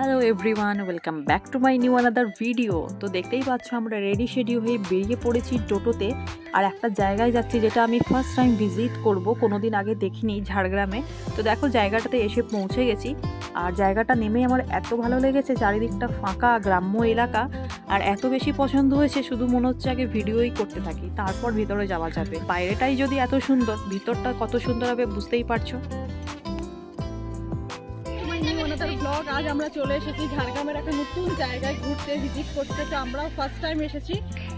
Hello everyone, welcome back to my new another video. তো দেখতেই পাচ্ছ আমরা রেডি শেডি হয়ে বেরিয়ে পড়েছি টোটোতে আর একটা জায়গায় যাচ্ছি যেটা আমি ফার্স্ট টাইম ভিজিট করব, কোনোদিন আগে দেখিনি, ঝাড়গ্রামে। তো দেখো জায়গাটাতে এসে পৌঁছে গেছি আর জায়গাটা নেমে আমার এত ভালো লেগেছে, চারিদিকটা ফাঁকা গ্রাম্য এলাকা আর এত বেশি পছন্দ হয়েছে, শুধু মনে হচ্ছে আগে ভিডিওই করতে থাকি, তারপর ভিতরে যাওয়া যাবে। বাইরেটাই যদি এত সুন্দর, ভিতরটা কত সুন্দর হবে বুঝতেই পারছো। ব্লগ আজ আমরা চলে এসেছি ঝাড়গ্রামের একটা নতুন জায়গায় ঘুরতে, ভিজিট করতে। তো আমরাও ফার্স্ট টাইম এসেছি।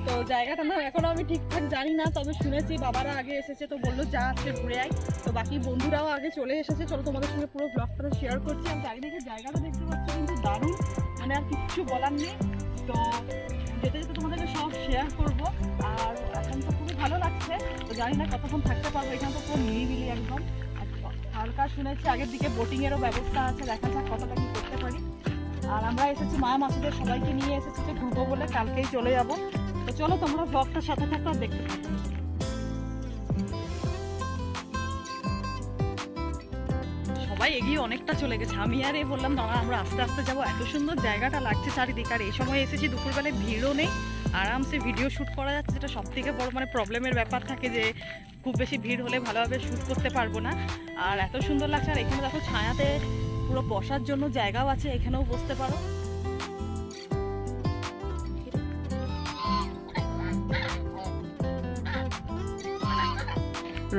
তো জায়গাটা না এখনো আমি ঠিকঠাক জানি না, তবে শুনেছি বাবারা আগে এসেছে তো বললো যা আজকে ঘুরে আয়। তো বাকি বন্ধুরাও আগে চলে এসেছে, চলো তোমাদের সঙ্গে পুরো ব্লগটা শেয়ার করছি। আর চারিদিকে জায়গাটা দেখতে পাচ্ছ কিন্তু দারুণ, মানে আর কিছু বলার নেই। তো যেতে যেতে তোমাদেরকে সব শেয়ার করব। আর এখন তো খুবই ভালো লাগছে, তো জানি না কতক্ষণ থাকতে পারবো, এখানে তো পুরো নিরিবিলি একদম। হালকা শুনেছি আগের দিকে বোটিং এরও ব্যবস্থা আছে, দেখা যাক কতটা কি করতে পারি। আর আমরা এসেছি মা মাসিদের সবাইকে নিয়ে এসেছি যে ঘুরবো বলে, কালকেই চলে যাব। তো চলো তোমরা ব্লগটার সাথে থাকো আর দেখতে থাকো। সবাই এগিয়ে অনেকটা চলে গেছে, আমি আর বললাম দাঁড়া আমরা আস্তে আস্তে যাবো। এত সুন্দর জায়গাটা লাগছে চারিদিকে, আর এই সময় এসেছি দুপুরবেলায় ভিড়ও নেই, আরামসে ভিডিও শ্যুট করা যাচ্ছে। যেটা সব থেকে বড় মানে প্রবলেমের ব্যাপার থাকে যে খুব বেশি ভিড় হলে ভালোভাবে শ্যুট করতে পারবো না। আর এত সুন্দর লাগছে, আর এখানে দেখো ছায়াতে পুরো বসার জন্য জায়গাও আছে, এখানেও বসতে পারো।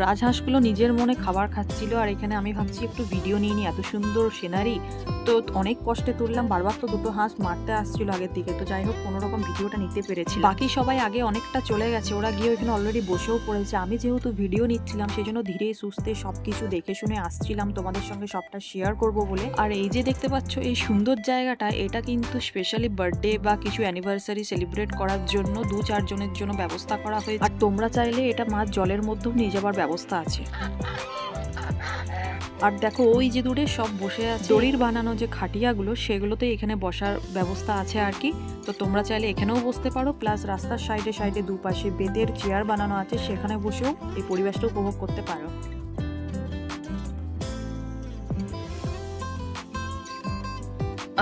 রাজহাঁসগুলো নিজের মনে খাবার খাচ্ছিল আর এখানে আমি ভাবছি একটু ভিডিও নিয়ে নিই, এত সুন্দর সিনারি। তো অনেক কষ্টে তুললাম, বারবার তো দুটো হাঁস মারতে আসছিল আগের দিকে। তো যাই হোক কোনো রকম ভিডিওটা নিতে পেরেছি। বাকি সবাই আগে অনেকটা চলে গেছে, ওরা গিয়ে ওইখানে অলরেডি বসেও পড়েছে। আমি যেহেতু ভিডিও নিচ্ছিলাম সেই জন্য ধীরে সুস্থে সবকিছু দেখে শুনে আসছিলাম তোমাদের সঙ্গে সবটা শেয়ার করব বলে। আর এই যে দেখতে পাচ্ছ এই সুন্দর জায়গাটা, এটা কিন্তু স্পেশালি বার্থডে বা কিছু অ্যানিভার্সারি সেলিব্রেট করার জন্য 2-4 জনের জন্য ব্যবস্থা করা হয়েছে। আর তোমরা চাইলে এটা মাছ জলের মধ্যেও নিয়ে যাবার ব্যবস্থা আছে। আর দেখো ওই যে দূরে সব বসে আছে দড়ির বানানো যে খাটিয়াগুলো, সেগুলোতে এখানে বসার ব্যবস্থা আছে আর কি। তো তোমরা চাইলে এখানেও বসতে পারো, প্লাস রাস্তার সাইডে সাইডে দুপাশে বেতের চেয়ার বানানো আছে, সেখানে বসেও এই পরিবেশটা উপভোগ করতে পারো।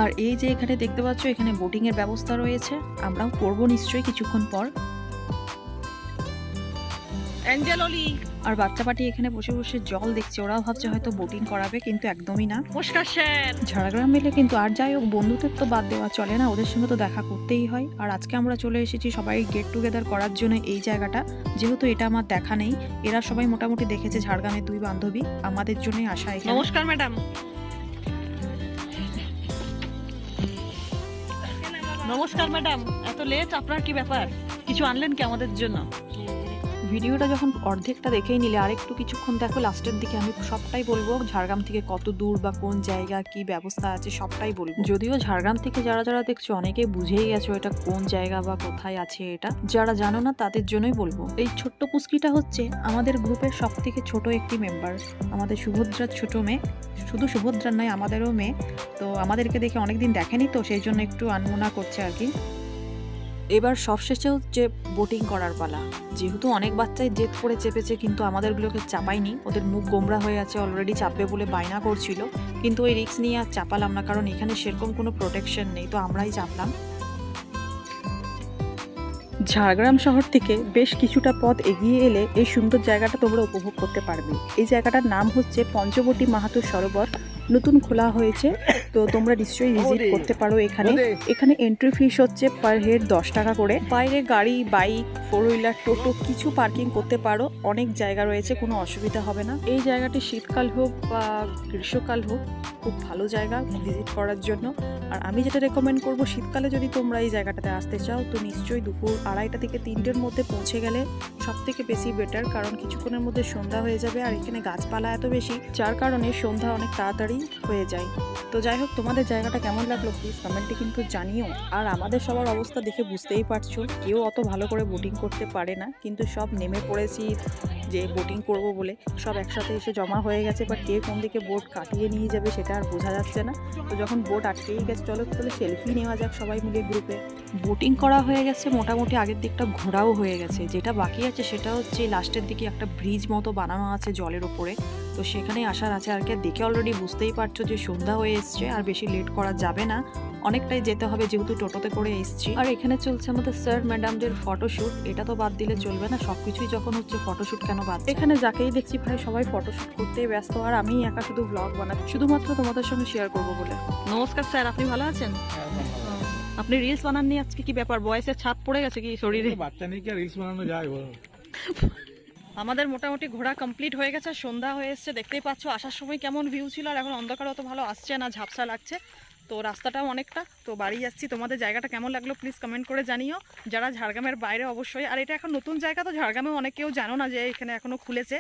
আর এই যে এখানে দেখতে পাচ্ছ এখানে বোটিং এর ব্যবস্থা রয়েছে, আমরাও করবো নিশ্চয়ই কিছুক্ষণ পর। অ্যাঞ্জেললি আর বাচ্চা পাটি এখানে বসে বসে জল দেখছে, ওরাও ভাবছে হয়তো বোটিং করাবে, কিন্তু একদমই না। নমস্কার স্যার। ঝাড়গ্রাম মেলে কিন্তু আর যাই হোক বন্ধুদের তো বাদ দেওয়া চলে না, ওদের সঙ্গে তো দেখা করতেই হয়। আর আজকে আমরা চলে এসেছি সবাই গেট টুগেদার করার জন্য এই জায়গাটা, যেহেতু এটা আমার দেখা নেই। এরা সবাই মোটামুটি দেখেছে ঝাড়গ্রামের 2 বান্ধবী, আমাদের জন্যই আসা এখানে। নমস্কার ম্যাডাম। নমস্কার ম্যাডাম, এত লেট, আপনার কি ব্যাপার? কিছু আনলেন কি আমাদের জন্য? ভিডিওটা যখন অর্ধেকটা দেখেই নিলে আর একটু কিছুক্ষণ দেখো, লাস্টের দিকে আমি সবটাই বলবো ঝাড়গ্রাম থেকে কত দূর বা কোন জায়গা কি ব্যবস্থা আছে সবটাই বলবো। যদিও ঝাড়গ্রাম থেকে যারা যারা দেখছো অনেকে বুঝেই গেছো এটা কোন জায়গা বা কোথায় আছে এটা, যারা জানো না তাদের জন্যই বলবো। এই ছোট্ট পুস্কিটা হচ্ছে আমাদের গ্রুপের সব থেকে ছোট একটি মেম্বার, আমাদের শুভদ্রার ছোট মেয়ে। শুধু শুভদ্রার নয়, আমাদেরও মেয়ে। তো আমাদেরকে দেখে অনেকদিন দেখেনি, তো সেই জন্য একটু আনমনা করছে আর কি। এবার সবশেষে হচ্ছে বোটিং করার পালা। যেহেতু অনেক বাচ্চাই জেদ করে চেপেছে, কিন্তু আমাদেরগুলোকে চাপাইনি, ওদের মুখ গোমরা হয়ে আছে, অলরেডি চাপবে বলে বায়না করছিল। কিন্তু ওই রিস্ক নিয়ে আর চাপালাম না, কারণ এখানে সেরকম কোনো প্রোটেকশন নেই, তো আমরাই চাপলাম। ঝাড়গ্রাম শহর থেকে বেশ কিছুটা পথ এগিয়ে এলে এই সুন্দর জায়গাটা তোমরা উপভোগ করতে পারবে। এই জায়গাটার নাম হচ্ছে পঞ্চবটী মাহাতো সরোবর, নতুন খোলা হয়েছে। তো তোমরা নিশ্চয়ই ভিজিট করতে পারো এখানে। এখানে এন্ট্রি ফিস হচ্ছে পার হেড 10 টাকা করে। বাইরে গাড়ি, বাইক, 4 হুইলার, টোটো কিছু পার্কিং করতে পারো, অনেক জায়গা রয়েছে, কোনো অসুবিধা হবে না। এই জায়গাটি শীতকাল হোক বা গ্রীষ্মকাল হোক খুব ভালো জায়গা ভিজিট করার জন্য। আর আমি যেটা রেকমেন্ড করবো, শীতকালে যদি তোমরা এই জায়গাটাতে আসতে চাও তো নিশ্চয়ই দুপুর 2:30 থেকে 3টের মধ্যে পৌঁছে গেলে সব থেকে বেশি বেটার, কারণ কিছুক্ষণের মধ্যে সন্ধ্যা হয়ে যাবে। আর এখানে গাছপালা এত বেশি, যার কারণে সন্ধ্যা অনেক তাড়াতাড়ি হয়ে যায়। তো যাই হোক তোমাদের জায়গাটা কেমন লাগলো প্লিজ কমেন্টে কিন্তু জানিও। আর আমাদের সবার অবস্থা দেখে বুঝতেই পারছো, কেউ অত ভালো করে বোটিং করতে পারে না, কিন্তু সব নেমে পড়েছি যে বোটিং করব বলে। সব একসাথে এসে জমা হয়ে গেছে, বা কে কোন দিকে বোট কাটিয়ে নিয়ে যাবে সেটা আর বোঝা যাচ্ছে না। তো যখন বোট আটকেই গেছে, চলো তাহলে সেলফি নেওয়া যাক সবাই মিলে গ্রুপে। বোটিং করা হয়ে গেছে, মোটামুটি আগের দিকটা ঘোরাও হয়ে গেছে। যেটা বাকি আছে সেটা হচ্ছে লাস্টের দিকে একটা ব্রিজ মতো বানানো আছে জলের ওপরে, তো সেখানে আসার আছে আর কি। দেখে অলরেডি বুঝতেই পারছো যে সন্ধ্যা হয়ে এসছে, আর বেশি লেট করা যাবে না, অনেকটাই যেতে হবে যেহেতু টোটোতে করে এসছি। আর এখানে চলছে আমাদের স্যার ম্যাডামদের ফটোশ্যুট, এটা তো বাদ দিলে চলবে না, সবকিছুই যখন হচ্ছে ফটোশ্যুট কেন বাদ। এখানে যাকেই দেখছি ভাই সবাই ফটোশ্যুট করতেই ব্যস্ত, আর আমি একা শুধু ব্লগ বানাচ্ছি শুধুমাত্র তোমাদের সঙ্গে শেয়ার করবো বলে। নমস্কার স্যার, আপনি ভালো আছেন? আপনি রিলস বানাননি আজকে, কি ব্যাপার? বয়সের ছাপ পড়ে গেছে কি শরীরে? বাচ্চা নিয়ে কি রিলস বানানো যায় বলো? আমাদের মোটামুটি ঘোরা কমপ্লিট হয়ে গেছে, সন্ধ্যা হয়ে এসছে, দেখতেই পাচ্ছ। আসার সময় কেমন ভিউ ছিল, আর এখন অন্ধকার অত ভালো আসছে না, ঝাপসা লাগছে। তো রাস্তাটাও অনেকটা, তো বাড়ি যাচ্ছি। তোমাদের জায়গাটা কেমন লাগলো প্লিজ কমেন্ট করে জানিও, যারা ঝাড়গ্রামের বাইরে অবশ্যই। আর এটা এখন নতুন জায়গা, তো ঝাড়গ্রামেও অনেকেও জানো না যে এখানে এখনও খুলেছে।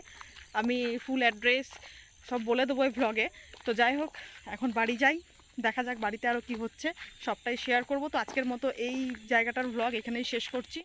আমি ফুল অ্যাড্রেস সব বলে দেবো এই ভ্লগে। তো যাই হোক, এখন বাড়ি যাই, দেখা যাক বাড়িতে আরও কি হচ্ছে, সবটাই শেয়ার করব। তো আজকের মতো এই জায়গাটার ভ্লগ এখানেই শেষ করছি।